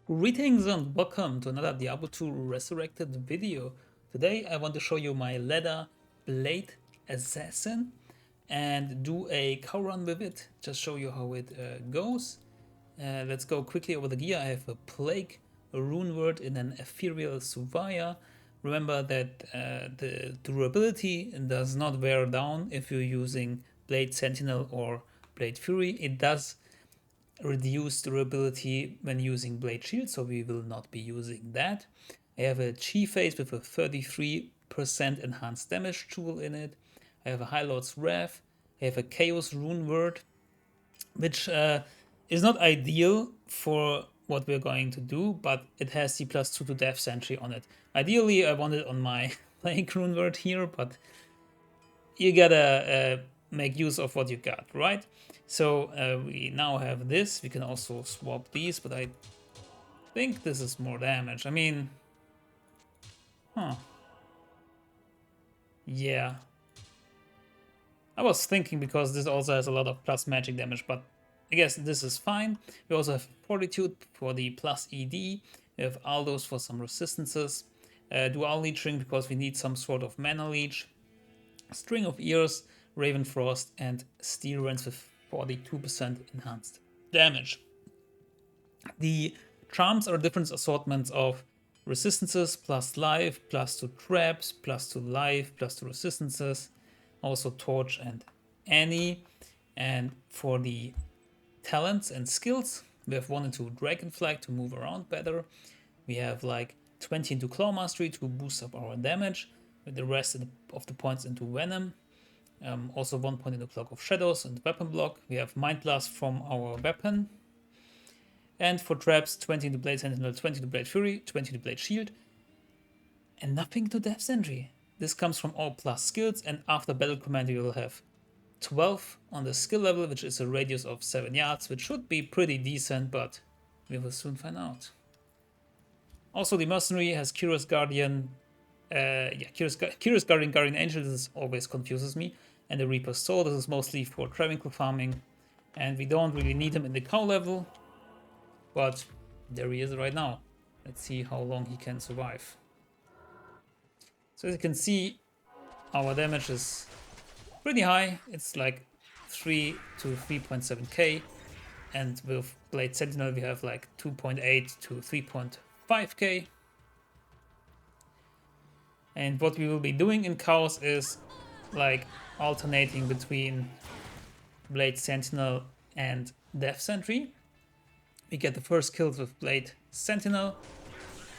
Greetings and welcome to another Diablo 2 Resurrected video. Today I want to show you my leather blade assassin and do a cow run with it. Just show you how it goes. Let's go quickly over the gear. I have a plague, a rune word in an ethereal surveyor. Remember that the durability does not wear down if you're using Blade Sentinel or Blade Fury. It does reduce durability when using Blade Shield, so we will not be using that. I have a chi phase with a 33% enhanced damage tool in it. I have a High Lord's Wrath. I have a Chaos Rune Word, which is not ideal for what we're going to do, but it has the +2 to Death Sentry on it. Ideally, I want it on my Plague Rune Word here, but you gotta make use of what you got, right? So we now have this. We can also swap these, but I think this is more damage. I mean, yeah. I was thinking because this also has a lot of plus magic damage, but I guess this is fine. We also have Fortitude for the plus ED. We have Aldos for some resistances. Dual Leeching because we need some sort of mana leech. String of Ears, Raven Frost, and Steel Rends with 42% enhanced damage. The charms are different assortments of resistances plus life, +2 traps, +2 life, +2 resistances, also Torch and Annie. And for the talents and skills, we have 1 into Dragonflag to move around better. We have like 20 into Claw Mastery to boost up our damage, with the rest of the points into Venom. Also 1 point into Cloak of Shadows and Weapon Block. We have Mind Blast from our weapon. And for traps, 20 into Blade Sentinel, 20 to Blade Fury, 20 to Blade Shield. And nothing to Death Sentry. This comes from all plus skills, and after Battle Command you will have 12 on the skill level, which is a radius of 7 yards, which should be pretty decent, but we will soon find out. Also, the Mercenary has Curious Guardian, Curious Guardian, Guardian Angel, this always confuses me, and the Reaper's Soul, this is mostly for Travincal farming, and we don't really need him in the cow level, but there he is right now. Let's see how long he can survive. So as you can see, our damage is pretty high. It's like 3 to 3.7k, and with Blade Sentinel we have like 2.8 to 3.5k. And what we will be doing in cows is like alternating between Blade Sentinel and Death Sentry. We get the first kills with Blade Sentinel,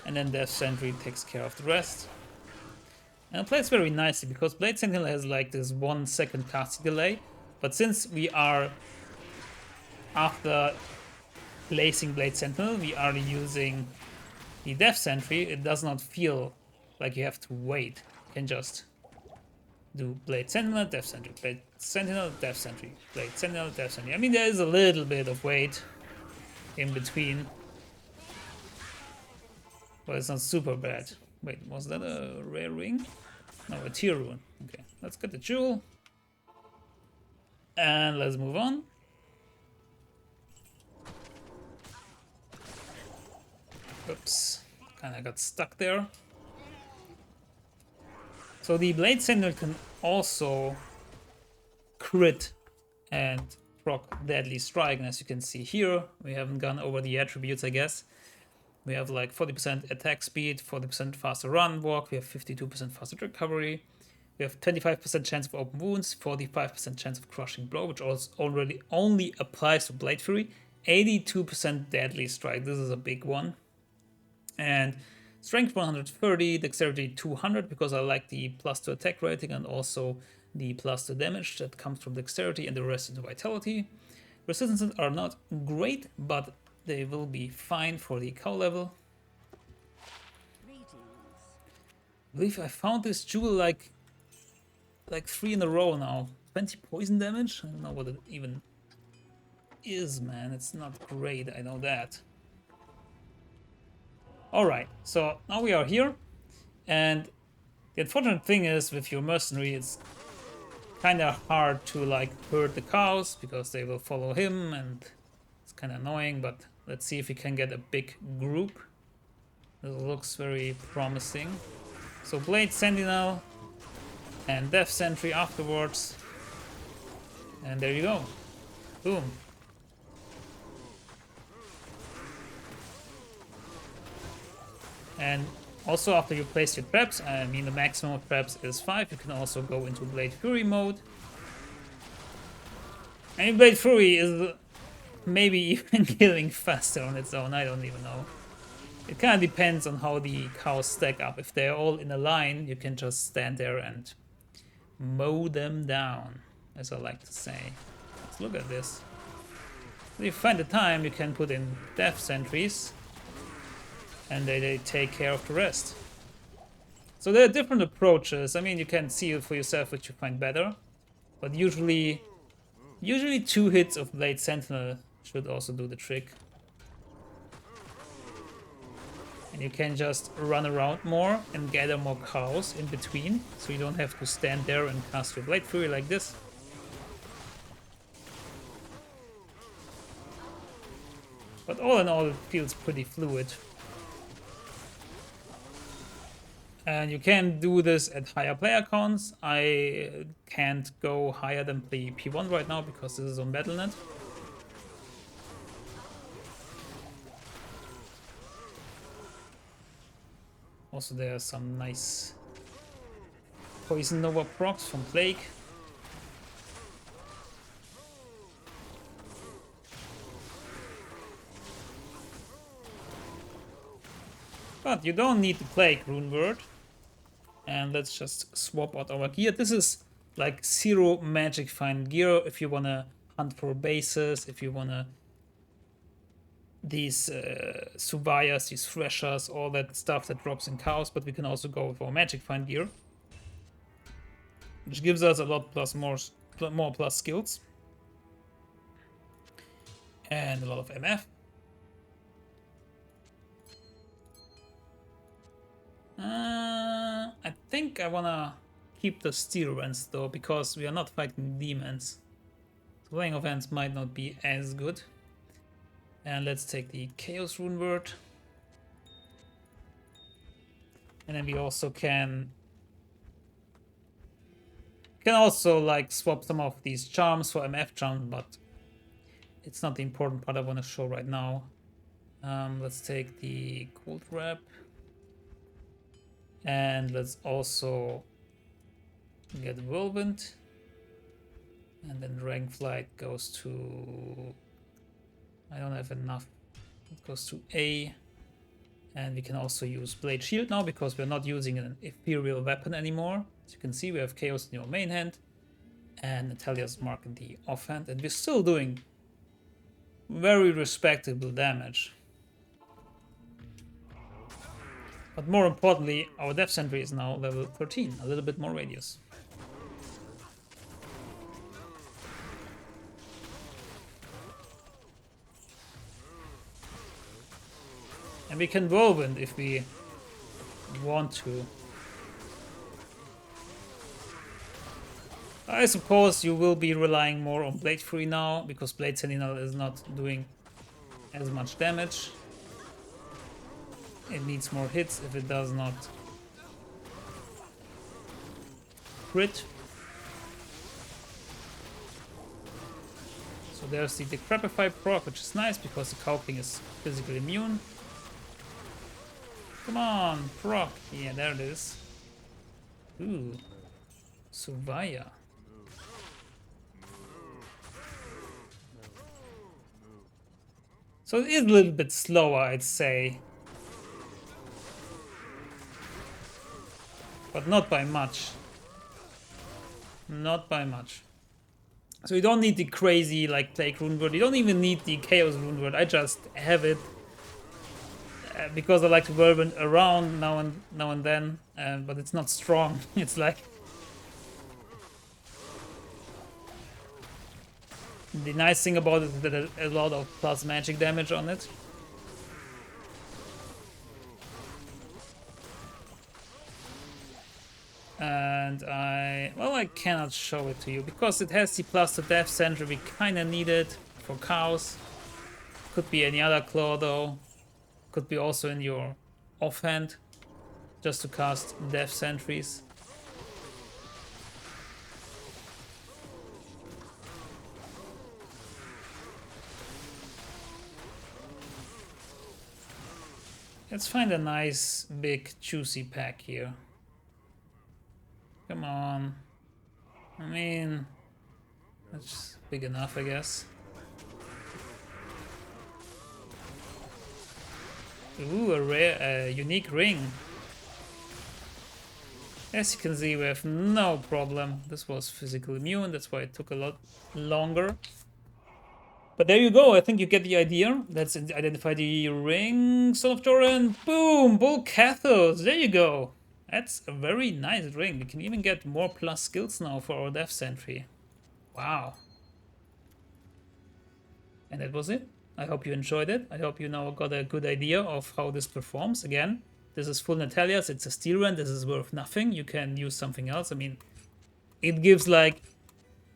and then Death Sentry takes care of the rest. And it plays very nicely because Blade Sentinel has like this 1 second casting delay, but since we are after placing Blade Sentinel, we are using the Death Sentry, it does not feel like you have to wait. You can just do Blade Sentinel, Death Sentry, Blade Sentinel, Death Sentry, Blade Sentinel, Death Sentry. I mean, there is a little bit of wait in between, but it's not super bad. Wait, was that a rare ring? No, a tier rune. Okay, let's get the jewel. And let's move on. Oops, kinda got stuck there. So the Blade Sentinel can also crit and proc Deadly Strike, and as you can see here, we haven't gone over the attributes, I guess. We have like 40% attack speed, 40% faster run walk, we have 52% faster recovery, we have 25% chance of open wounds, 45% chance of crushing blow, which also already only applies to Blade Fury, 82% Deadly Strike, this is a big one. And strength 130, dexterity 200, because I like the +2 attack rating and also the +2 damage that comes from dexterity, and the rest into vitality. Resistances are not great, but they will be fine for the cow level. I believe I found this jewel like 3 in a row now. 20 poison damage? I don't know what it even is, man. It's not great, I know that. Alright, so now we are here, and the unfortunate thing is with your mercenary, it's kind of hard to like herd the cows because they will follow him, and it's kind of annoying, but Let's see if we can get a big group. This looks very promising. So Blade Sentinel and Death Sentry afterwards. And there you go. Boom. And also after you place your traps, I mean the maximum of traps is 5, you can also go into Blade Fury mode. And Blade Fury is maybe even killing faster on its own, I don't even know. It kind of depends on how the cows stack up. If they're all in a line, you can just stand there and mow them down, as I like to say. Let's look at this. If you find the time, you can put in Death Sentries, and they take care of the rest. So there are different approaches. I mean, you can see it for yourself which you find better, but usually 2 hits of Blade Sentinel should also do the trick. And you can just run around more and gather more cows in between, so you don't have to stand there and cast your Blade Fury like this. But all in all, it feels pretty fluid. And you can do this at higher player counts. I can't go higher than the P1 right now because this is on Battle.net. Also, there are some nice Poison Nova procs from Plague. But you don't need the Plague Rune Word. And let's just swap out our gear. This is like 0 magic find gear if you wanna hunt for bases, if you wanna these Subayas, these Threshers, all that stuff that drops in cows, but we can also go for magic find gear, which gives us a lot plus more plus skills and a lot of MF. I think I wanna keep the steel rents though, because we are not fighting demons. So playing offense might not be as good. And let's take the Chaos Rune Word. And then we also can also like swap some of these charms for MF charms, but it's not the important part I want to show right now. Let's take the Cold Wrap. And let's also get Whirlwind. And then Dragon Flight goes to... I don't have enough. It goes to A. And we can also use Blade Shield now because we're not using an ethereal weapon anymore. As you can see, we have Chaos in your main hand and Natalia's Mark in the offhand, and we're still doing very respectable damage. But more importantly, our Death Sentry is now level 13, a little bit more radius. And we can Whirlwind if we want to. I suppose you will be relying more on Blade Fury now, because Blade Sentinel is not doing as much damage. It needs more hits if it does not crit. So there's the Decrepify proc, which is nice because the Cow King is physically immune. Come on, proc. Yeah, there it is. Ooh. Suvaya. So it is a little bit slower, I'd say. But not by much. Not by much. So you don't need the crazy like Plague Rune Word. You don't even need the Chaos Rune Word. I just have it because I like to whirlwind around now and then. But it's not strong. It's like the nice thing about it is that there's a lot of plus magic damage on it. And I cannot show it to you because it has the plus to Death Sentry we kinda need it for cows. Could be any other claw though. Could be also in your offhand, just to cast Death Sentries. Let's find a nice, big, juicy pack here. Come on. I mean, that's big enough, I guess. Ooh, a unique ring. As you can see, we have no problem. This was physical immune, that's why it took a lot longer. But there you go, I think you get the idea. Let's identify the ring, Son of Joran. Boom, Bull Cathos, there you go. That's a very nice ring. We can even get more plus skills now for our Death Sentry. Wow. And that was it. I hope you enjoyed it. I hope you now got a good idea of how this performs. Again, this is full Natalia's, it's a steel rend, this is worth nothing. You can use something else. I mean, it gives like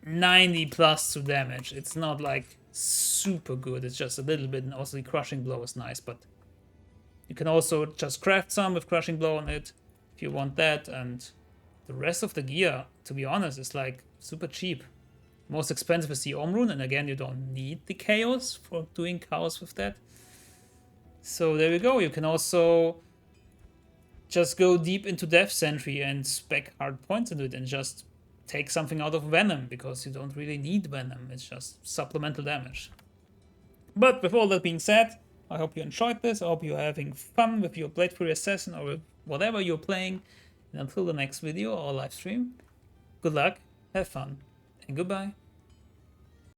90 plus to damage. It's not like super good, it's just a little bit, and also the crushing blow is nice, but you can also just craft some with crushing blow on it if you want that, and the rest of the gear, to be honest, is like super cheap. Most expensive is the Omrune, and again, you don't need the Chaos for doing Chaos with that. So there you go. You can also just go deep into Death Sentry and spec hard points into it and just take something out of Venom, because you don't really need Venom. It's just supplemental damage. But with all that being said, I hope you enjoyed this. I hope you're having fun with your Blade Fury Assassin or with whatever you're playing. And until the next video or live stream, good luck, have fun, and goodbye.